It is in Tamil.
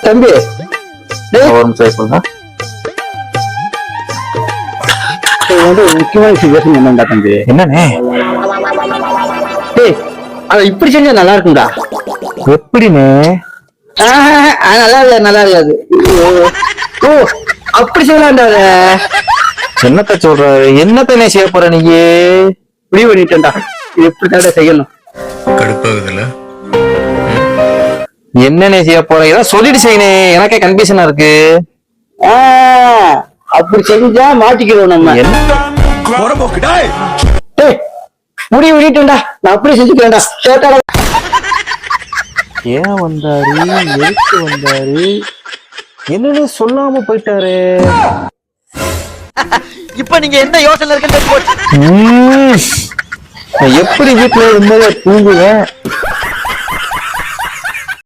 தம்பி ஒரு நிமிஷம் சொல்லுங்க. முக்கியமான சுச்சுவேஷன் என்னடா தம்பி? என்னண்ணே? டேய் அவன் இப்படி செஞ்சா நல்லா இருக்கும்டா. எப்படின்னு? நல்லா இருக்காது, நல்லா இருக்காது. ஓ அப்படி செய்யலாம்டா. என்னத்த சொல்றாரு? என்னத்தனே செய்ய போற நீங்க? முடிவு பண்ணிட்டேன்டா, இது எப்படிதான் செய்யணும். கடுப்பாகுதுல்ல? என்னன்னே செய்ய போற? ஏதாவது சொல்லிட்டு செய்யணே, எனக்கே கன்ஃபியூஷனா இருக்கு. அப்படி செஞ்சா மாட்டிக்கிறோம் நம்ம. டேய் முடிவு பண்ணிட்டேன்டா, நான் அப்படியே செஞ்சுக்கிறேன்டா. கேட்டாடா ஏன் வந்தாரு, எதுக்கு வந்தாரு, என்னன்னு சொல்லாம போயிட்டாரு. இப்ப நீங்க என்ன யோசனை இருக்குன்னு எப்படி வீட்டுல இருந்ததை தூங்குவேன்.